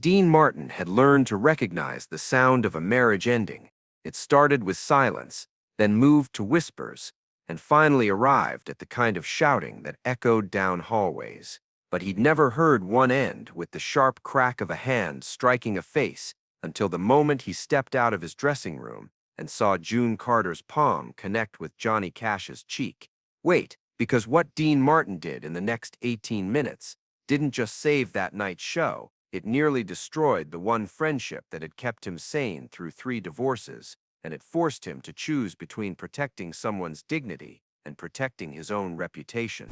Dean Martin had learned to recognize the sound of a marriage ending. It started with silence, then moved to whispers, and finally arrived at the kind of shouting that echoed down hallways. But he'd never heard one end with the sharp crack of a hand striking a face until the moment he stepped out of his dressing room and saw June Carter's palm connect with Johnny Cash's cheek. Wait, because what Dean Martin did in the next 18 minutes didn't just save that night's show, it nearly destroyed the one friendship that had kept him sane through 3 divorces, and it forced him to choose between protecting someone's dignity and protecting his own reputation.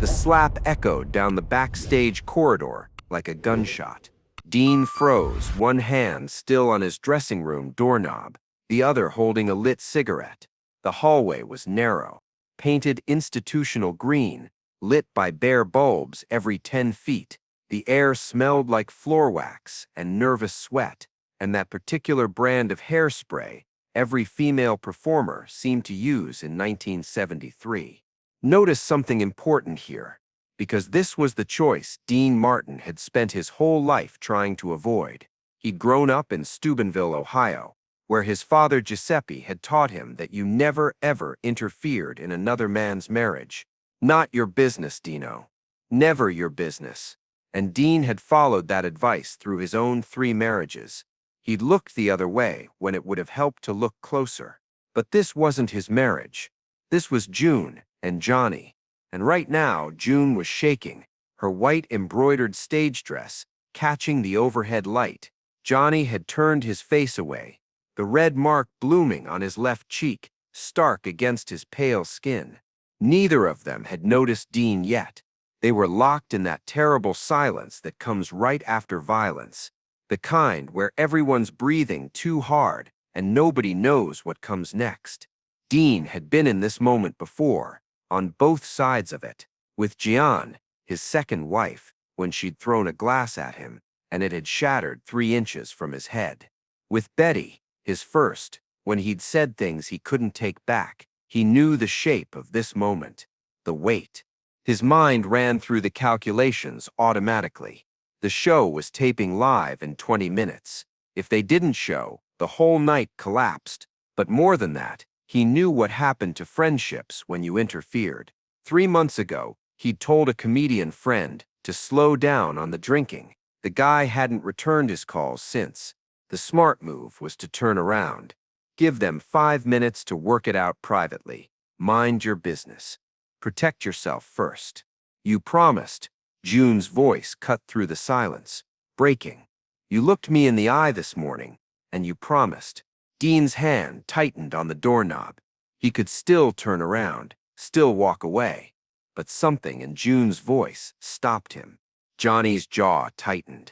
The slap echoed down the backstage corridor like a gunshot. Dean froze, one hand still on his dressing room doorknob, the other holding a lit cigarette. The hallway was narrow, painted institutional green, lit by bare bulbs every 10 feet. The air smelled like floor wax and nervous sweat, and that particular brand of hairspray every female performer seemed to use in 1973. Notice something important here, because this was the choice Dean Martin had spent his whole life trying to avoid. He'd grown up in Steubenville, Ohio, where his father Giuseppe had taught him that you never ever interfered in another man's marriage. Not your business, Dino. Never your business. And Dean had followed that advice through his own 3 marriages. He'd looked the other way when it would have helped to look closer. But this wasn't his marriage. This was June and Johnny. And right now, June was shaking, her white embroidered stage dress catching the overhead light. Johnny had turned his face away, the red mark blooming on his left cheek, stark against his pale skin. Neither of them had noticed Dean yet. They were locked in that terrible silence that comes right after violence, the kind where everyone's breathing too hard and nobody knows what comes next. Dean had been in this moment before, on both sides of it, with Gian, his second wife, when she'd thrown a glass at him, and it had shattered 3 inches from his head. With Betty, his first, when he'd said things he couldn't take back. He knew the shape of this moment, the weight. His mind ran through the calculations automatically. The show was taping live in 20 minutes. If they didn't show, the whole night collapsed. But more than that, he knew what happened to friendships when you interfered. 3 months ago, he'd told a comedian friend to slow down on the drinking. The guy hadn't returned his calls since. The smart move was to turn around. Give them 5 minutes to work it out privately. Mind your business. Protect yourself first. You promised. June's voice cut through the silence, breaking. You looked me in the eye this morning, and you promised. Dean's hand tightened on the doorknob. He could still turn around, still walk away. But something in June's voice stopped him. Johnny's jaw tightened.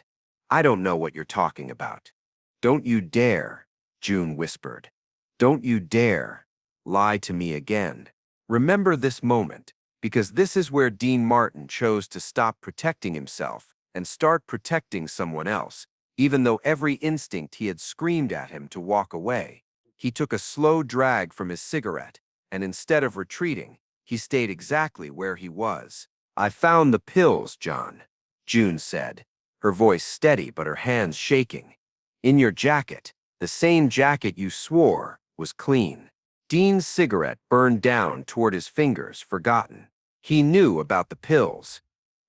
I don't know what you're talking about. Don't you dare, June whispered. Don't you dare lie to me again. Remember this moment, because this is where Dean Martin chose to stop protecting himself and start protecting someone else, even though every instinct he had screamed at him to walk away. He took a slow drag from his cigarette, and instead of retreating, he stayed exactly where he was. I found the pills, John, June said, her voice steady but her hands shaking. In your jacket, the same jacket you swore was clean. Dean's cigarette burned down toward his fingers, forgotten. He knew about the pills.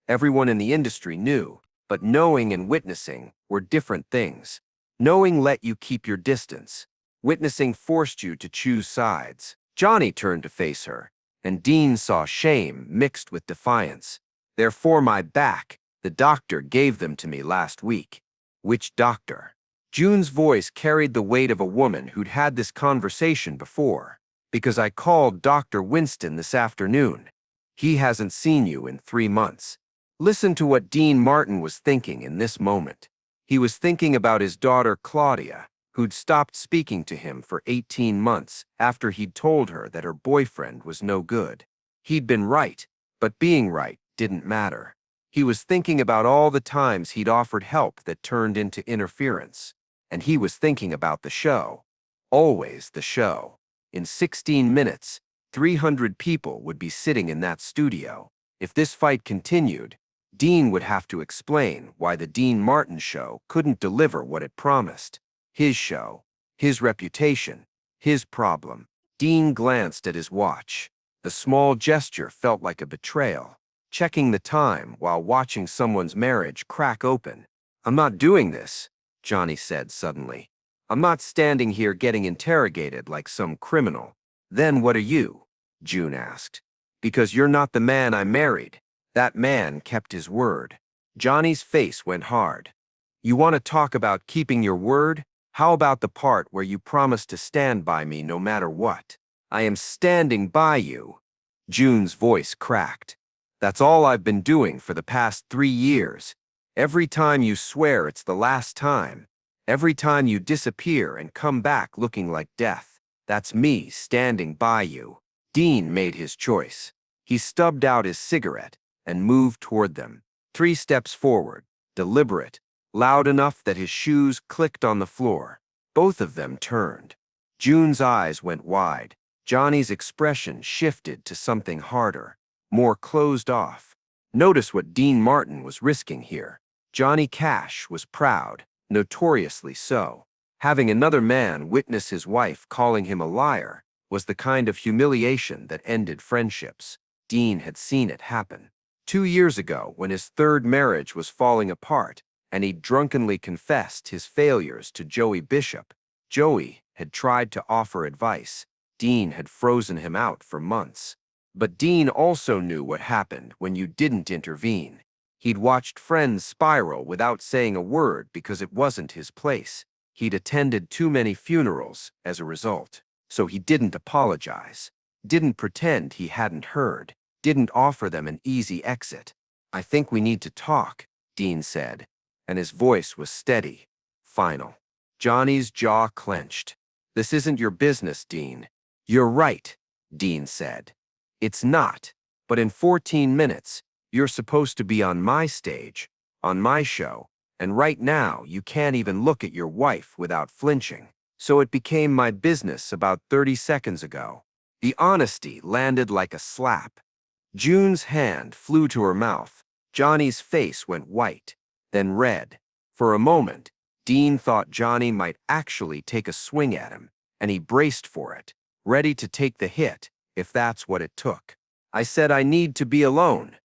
Everyone in the industry knew, but knowing and witnessing were different things. Knowing let you keep your distance. Witnessing forced you to choose sides. Johnny turned to face her, and Dean saw shame mixed with defiance. They're for my back. The doctor gave them to me last week. Which doctor? June's voice carried the weight of a woman who'd had this conversation before. Because I called Dr. Winston this afternoon. He hasn't seen you in 3 months. Listen to what Dean Martin was thinking in this moment. He was thinking about his daughter Claudia, who'd stopped speaking to him for 18 months after he'd told her that her boyfriend was no good. He'd been right, but being right didn't matter. He was thinking about all the times he'd offered help that turned into interference. And he was thinking about the show. Always the show. In 16 minutes, 300 people would be sitting in that studio. If this fight continued, Dean would have to explain why the Dean Martin show couldn't deliver what it promised. His show, his reputation, his problem. Dean glanced at his watch. The small gesture felt like a betrayal. Checking the time while watching someone's marriage crack open. "I'm not doing this," Johnny said suddenly. "I'm not standing here getting interrogated like some criminal." "Then what are you?" June asked. "Because you're not the man I married." That man kept his word. Johnny's face went hard. "You want to talk about keeping your word? How about the part where you promised to stand by me no matter what?" "I am standing by you." June's voice cracked. "That's all I've been doing for the past 3 years. Every time you swear it's the last time. Every time you disappear and come back looking like death. That's me standing by you." Dean made his choice. He stubbed out his cigarette and moved toward them, 3 steps forward, deliberate, loud enough that his shoes clicked on the floor. Both of them turned. June's eyes went wide. Johnny's expression shifted to something harder, more closed off. Notice what Dean Martin was risking here. Johnny Cash was proud, notoriously so. Having another man witness his wife calling him a liar was the kind of humiliation that ended friendships. Dean had seen it happen. 2 years ago, when his third marriage was falling apart, and he drunkenly confessed his failures to Joey Bishop. Joey had tried to offer advice. Dean had frozen him out for months. But Dean also knew what happened when you didn't intervene. He'd watched friends spiral without saying a word because it wasn't his place. He'd attended too many funerals as a result. So he didn't apologize, didn't pretend he hadn't heard, didn't offer them an easy exit. "I think we need to talk," Dean said, and his voice was steady, final. Johnny's jaw clenched. "This isn't your business, Dean." "You're right," Dean said. "It's not, but in 14 minutes, you're supposed to be on my stage, on my show, and right now you can't even look at your wife without flinching. So it became my business about 30 seconds ago." The honesty landed like a slap. June's hand flew to her mouth. Johnny's face went white, then red. For a moment, Dean thought Johnny might actually take a swing at him, and he braced for it, ready to take the hit if that's what it took. "I said I need to be alone."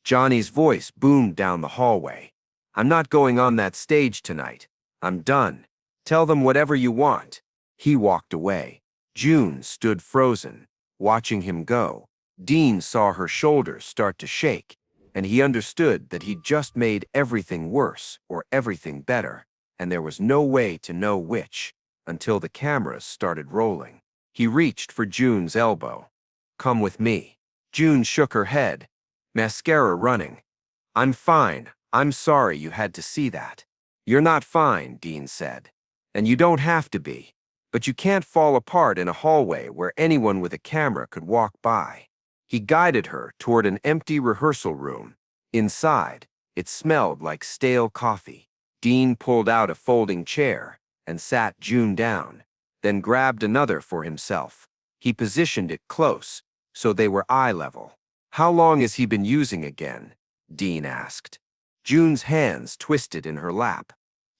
Johnny's voice boomed down the hallway. "I'm not going on that stage tonight. I'm done. Tell them whatever you want." He walked away. June stood frozen, watching him go. Dean saw her shoulders start to shake, and he understood that he'd just made everything worse or everything better, and there was no way to know which until the cameras started rolling. He reached for June's elbow. "Come with me." June shook her head, mascara running. "I'm fine. I'm sorry you had to see that." "You're not fine," Dean said. "And you don't have to be. But you can't fall apart in a hallway where anyone with a camera could walk by." He guided her toward an empty rehearsal room. Inside, it smelled like stale coffee. Dean pulled out a folding chair and sat June down, then grabbed another for himself. He positioned it close, so they were eye level. "How long has he been using again?" Dean asked. June's hands twisted in her lap.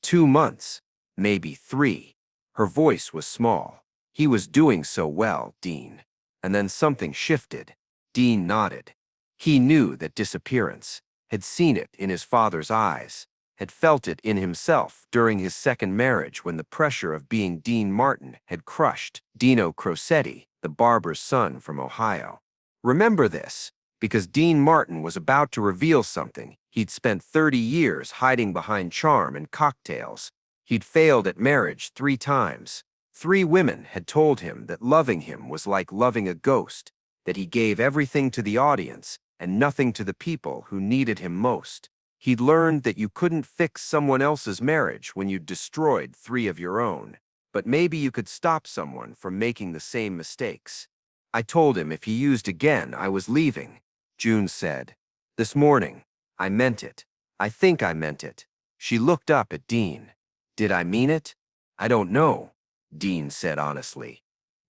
2 months, maybe 3. Her voice was small. "He was doing so well, Dean." And then something shifted. Dean nodded. He knew that disappearance, had seen it in his father's eyes, had felt it in himself during his second marriage when the pressure of being Dean Martin had crushed Dino Crosetti, the barber's son from Ohio. Remember this, because Dean Martin was about to reveal something he'd spent 30 years hiding behind charm and cocktails. He'd failed at marriage 3 times. 3 women had told him that loving him was like loving a ghost, that he gave everything to the audience and nothing to the people who needed him most. He'd learned that you couldn't fix someone else's marriage when you'd destroyed 3 of your own, but maybe you could stop someone from making the same mistakes. "I told him if he used again, I was leaving," June said. "This morning. I meant it. I think I meant it." She looked up at Dean. "Did I mean it?" "I don't know," Dean said honestly.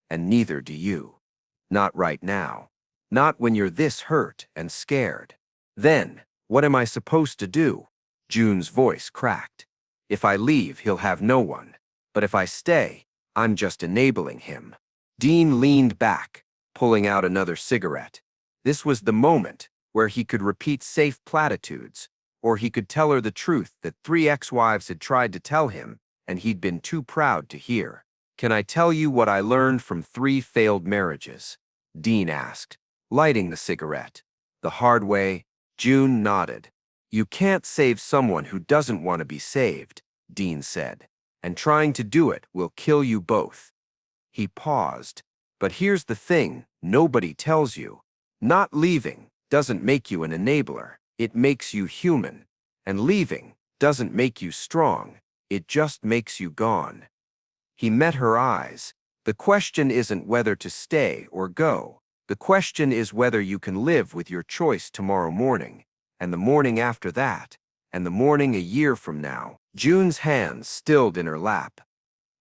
"And neither do you. Not right now. Not when you're this hurt and scared." Then, What am I supposed to do? June's voice cracked. If I leave, he'll have no one. But if I stay, I'm just enabling him. Dean leaned back, pulling out another cigarette. This was the moment where he could repeat safe platitudes, or he could tell her the truth that 3 ex-wives had tried to tell him, and he'd been too proud to hear. Can I tell you what I learned from 3 failed marriages? Dean asked, lighting the cigarette. The hard way. June nodded. You can't save someone who doesn't want to be saved, Dean said, and trying to do it will kill you both. He paused. But here's the thing nobody tells you. Not leaving doesn't make you an enabler. It makes you human. And leaving doesn't make you strong. It just makes you gone. He met her eyes. The question isn't whether to stay or go. The question is whether you can live with your choice tomorrow morning, and the morning after that, and the morning a year from now. June's hands stilled in her lap.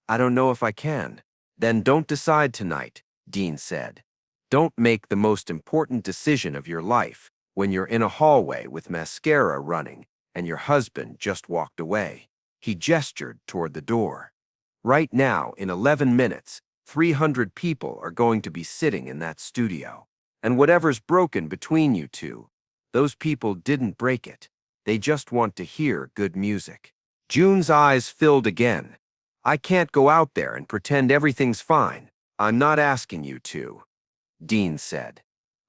I don't know if I can. Then don't decide tonight, Dean said. Don't make the most important decision of your life when you're in a hallway with mascara running and your husband just walked away. He gestured toward the door. Right now, in 11 minutes, 300 people are going to be sitting in that studio. And whatever's broken between you two, those people didn't break it. They just want to hear good music. June's eyes filled again. I can't go out there and pretend everything's fine. I'm not asking you to, Dean said.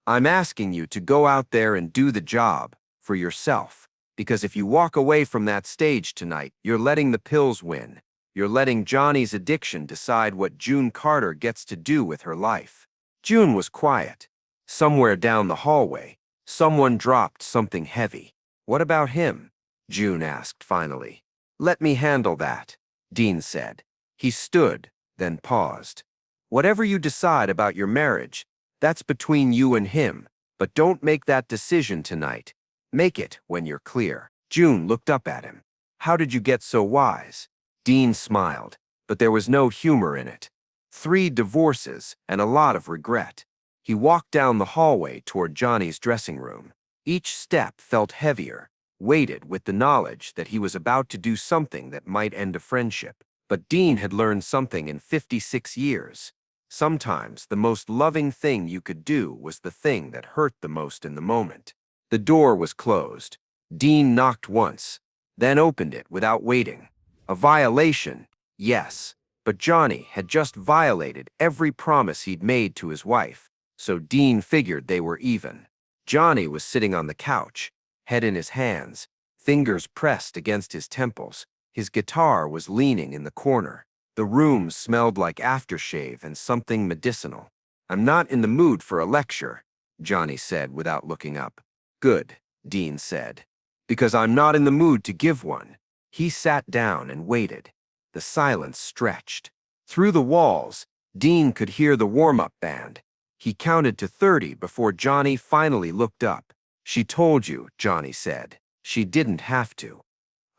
I'm asking you to go out there and do the job for yourself. Because if you walk away from that stage tonight, you're letting the pills win. You're letting Johnny's addiction decide what June Carter gets to do with her life. June was quiet. Somewhere down the hallway, someone dropped something heavy. What about him? June asked finally. Let me handle that, Dean said. He stood, then paused. Whatever you decide about your marriage, that's between you and him, but don't make that decision tonight. Make it when you're clear. June looked up at him. How did you get so wise? Dean smiled, but there was no humor in it. 3 divorces and a lot of regret. He walked down the hallway toward Johnny's dressing room. Each step felt heavier, weighted with the knowledge that he was about to do something that might end a friendship. But Dean had learned something in 56 years. Sometimes the most loving thing you could do was the thing that hurt the most in the moment. The door was closed. Dean knocked once, then opened it without waiting. A violation, yes, but Johnny had just violated every promise he'd made to his wife, so Dean figured they were even. Johnny was sitting on the couch, head in his hands, fingers pressed against his temples. His guitar was leaning in the corner. The room smelled like aftershave and something medicinal. I'm not in the mood for a lecture, Johnny said without looking up. Good, Dean said, because I'm not in the mood to give one. He sat down and waited. The silence stretched. Through the walls, Dean could hear the warm-up band. He counted to 30 before Johnny finally looked up. She told you, Johnny said. She didn't have to.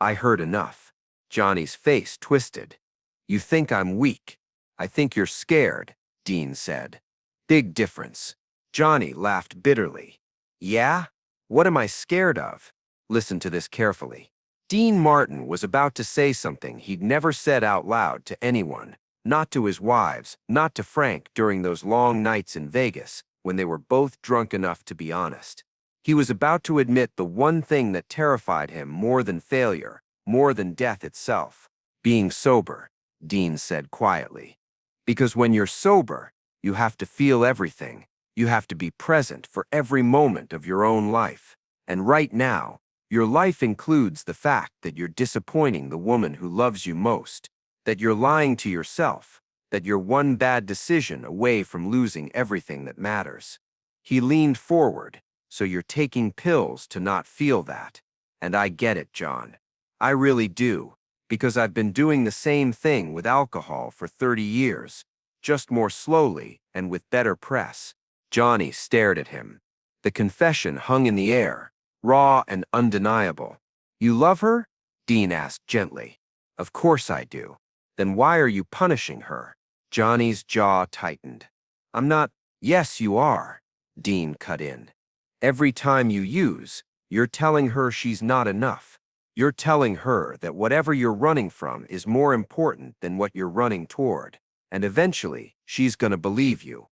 I heard enough. Johnny's face twisted. You think I'm weak. I think you're scared, Dean said. Big difference. Johnny laughed bitterly. Yeah? What am I scared of? Listen to this carefully. Dean Martin was about to say something he'd never said out loud to anyone, not to his wives, not to Frank during those long nights in Vegas when they were both drunk enough to be honest. He was about to admit the one thing that terrified him more than failure, more than death itself. Being sober, Dean said quietly. Because when you're sober, you have to feel everything. You have to be present for every moment of your own life. And right now, your life includes the fact that you're disappointing the woman who loves you most, that you're lying to yourself, that you're one bad decision away from losing everything that matters. He leaned forward, so you're taking pills to not feel that. And I get it, John. I really do, because I've been doing the same thing with alcohol for 30 years, just more slowly and with better press. Johnny stared at him. The confession hung in the air, raw and undeniable. You love her? Dean asked gently. Of course I do. Then why are you punishing her? Johnny's jaw tightened. I'm not. Yes, you are, Dean cut in. Every time you use, You're telling her she's not enough. You're telling her that whatever you're running from is more important than what you're running toward. And eventually, she's gonna believe you.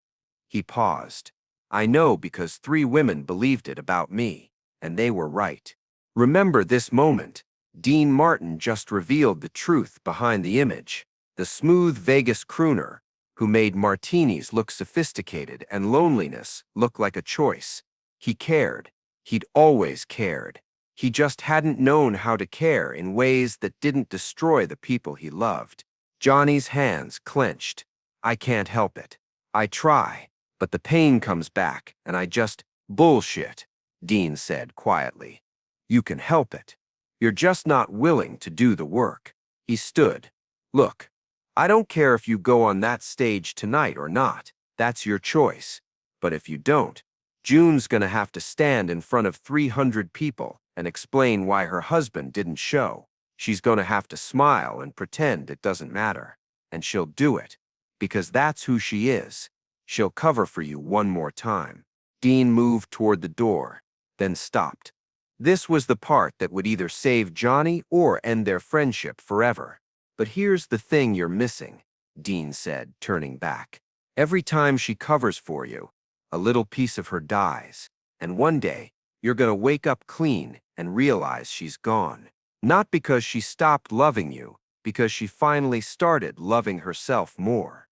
He paused. I know because 3 women believed it about me, and they were right. Remember this moment. Dean Martin just revealed the truth behind the image. The smooth Vegas crooner who made martinis look sophisticated and loneliness look like a choice. He cared. He'd always cared. He just hadn't known how to care in ways that didn't destroy the people he loved. Johnny's hands clenched. I can't help it. I try, but the pain comes back, and I just, bullshit, Dean said quietly. You can help it. You're just not willing to do the work. He stood. Look, I don't care if you go on that stage tonight or not. That's your choice. But if you don't, June's gonna have to stand in front of 300 people and explain why her husband didn't show. She's gonna have to smile and pretend it doesn't matter. And she'll do it. Because that's who she is. She'll cover for you one more time. Dean moved toward the door, then stopped. This was the part that would either save Johnny or end their friendship forever. But here's the thing you're missing, Dean said, turning back. Every time she covers for you, a little piece of her dies. And one day, you're gonna wake up clean and realize she's gone. Not because she stopped loving you, because she finally started loving herself more.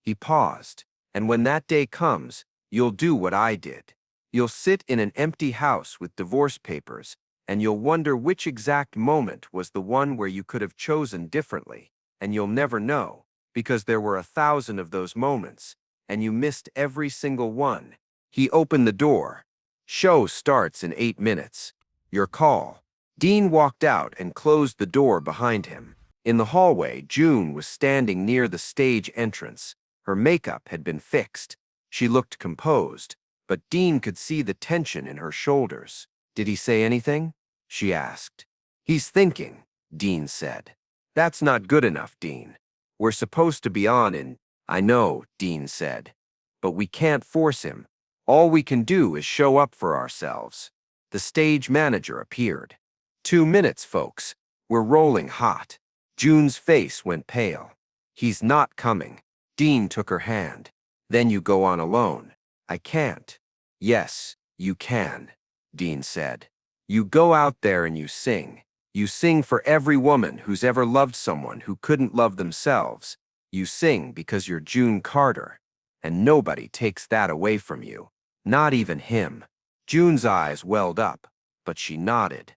He paused. And when that day comes, you'll do what I did. You'll sit in an empty house with divorce papers, and you'll wonder which exact moment was the one where you could have chosen differently, and you'll never know, because there were 1,000 of those moments, and you missed every single one. He opened the door. Show starts in 8 minutes. Your call. Dean walked out and closed the door behind him. In the hallway, June was standing near the stage entrance. Her makeup had been fixed. She looked composed, but Dean could see the tension in her shoulders. Did he say anything? She asked. He's thinking, Dean said. That's not good enough, Dean. We're supposed to be on in... I know, Dean said. But we can't force him. All we can do is show up for ourselves. The stage manager appeared. 2 minutes, folks. We're rolling hot. June's face went pale. He's not coming. Dean took her hand. Then you go on alone. I can't. Yes, you can, Dean said. You go out there and you sing. You sing for every woman who's ever loved someone who couldn't love themselves. You sing because you're June Carter. And nobody takes that away from you. Not even him. June's eyes welled up, but she nodded.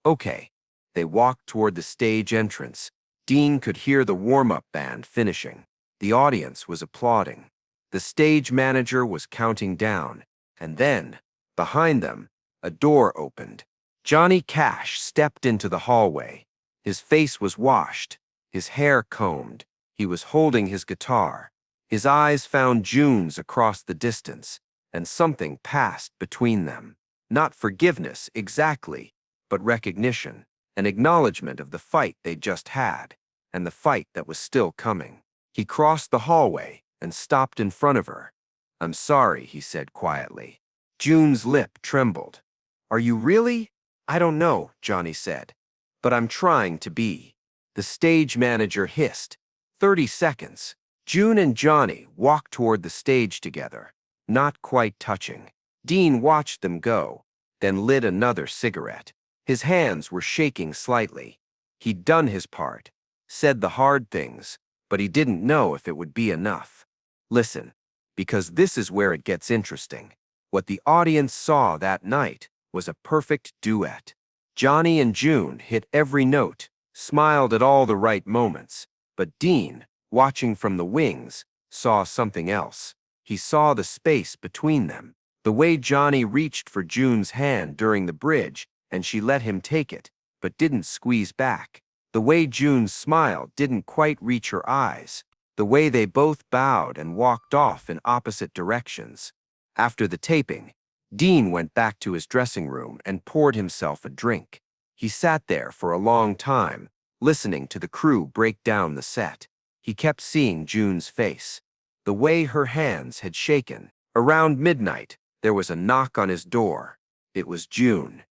Okay. They walked toward the stage entrance. Dean could hear the warm-up band finishing. The audience was applauding. The stage manager was counting down. And then, behind them, a door opened. Johnny Cash stepped into the hallway. His face was washed, his hair combed. He was holding his guitar. His eyes found June's across the distance, and something passed between them. Not forgiveness exactly, but recognition, an acknowledgement of the fight they'd just had, and the fight that was still coming. He crossed the hallway and stopped in front of her. I'm sorry, he said quietly. June's lip trembled. Are you really? I don't know, Johnny said. But I'm trying to be. The stage manager hissed. 30 seconds. June and Johnny walked toward the stage together, not quite touching. Dean watched them go, then lit another cigarette. His hands were shaking slightly. He'd done his part, said the hard things, but he didn't know if it would be enough. Listen, because this is where it gets interesting. What the audience saw that night was a perfect duet. Johnny and June hit every note, smiled at all the right moments, but Dean, watching from the wings, saw something else. He saw the space between them, the way Johnny reached for June's hand during the bridge and she let him take it, but didn't squeeze back. The way June's smile didn't quite reach her eyes. The way they both bowed and walked off in opposite directions. After the taping, Dean went back to his dressing room and poured himself a drink. He sat there for a long time, listening to the crew break down the set. He kept seeing June's face, the way her hands had shaken. Around midnight, there was a knock on his door. It was June.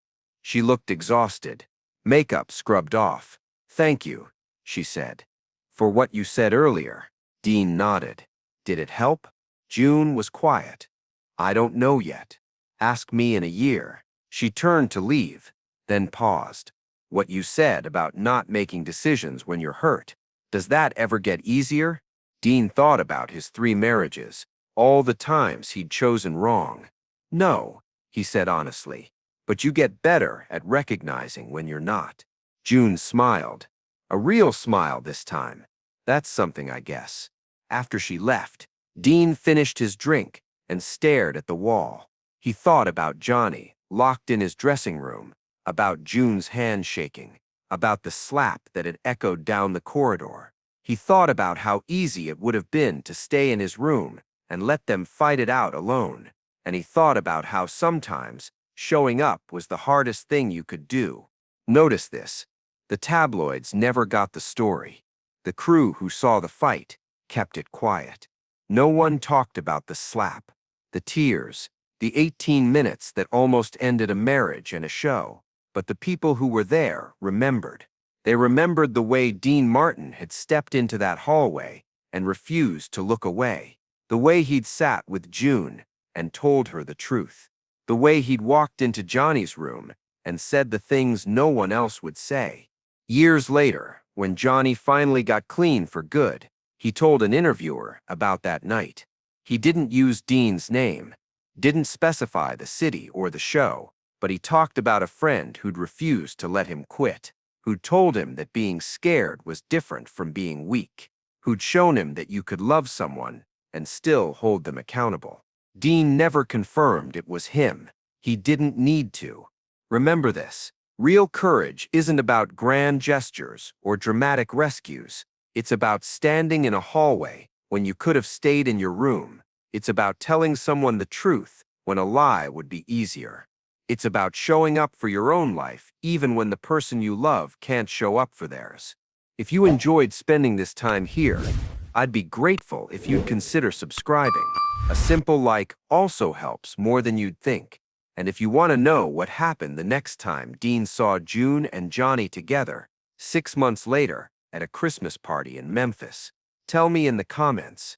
She looked exhausted, makeup scrubbed off. "Thank you," she said. "For what you said earlier." Dean nodded. "Did it help?" June was quiet. "I don't know yet. Ask me in a year." She turned to leave, then paused. "What you said about not making decisions when you're hurt, does that ever get easier?" Dean thought about his 3 marriages, all the times he'd chosen wrong. "No," he said honestly, "but you get better at recognizing when you're not." June smiled. A real smile this time. "That's something, I guess." After she left, Dean finished his drink and stared at the wall. He thought about Johnny, locked in his dressing room, about June's hand shaking, about the slap that had echoed down the corridor. He thought about how easy it would have been to stay in his room and let them fight it out alone. And he thought about how sometimes showing up was the hardest thing you could do. Notice this. The tabloids never got the story. The crew who saw the fight kept it quiet. No one talked about the slap, the tears, the 18 minutes that almost ended a marriage and a show. But the people who were there remembered. They remembered the way Dean Martin had stepped into that hallway and refused to look away. The way he'd sat with June and told her the truth. The way he'd walked into Johnny's room and said the things no one else would say. Years later, when Johnny finally got clean for good, he told an interviewer about that night. He didn't use Dean's name, didn't specify the city or the show, but he talked about a friend who'd refused to let him quit, who'd told him that being scared was different from being weak, who'd shown him that you could love someone and still hold them accountable. Dean never confirmed it was him. He didn't need to. Remember this. Real courage isn't about grand gestures or dramatic rescues. It's about standing in a hallway when you could have stayed in your room. It's about telling someone the truth when a lie would be easier. It's about showing up for your own life even when the person you love can't show up for theirs. If you enjoyed spending this time here, I'd be grateful if you'd consider subscribing. A simple like also helps more than you'd think. And if you want to know what happened the next time Dean saw June and Johnny together, 6 months later, at a Christmas party in Memphis, tell me in the comments.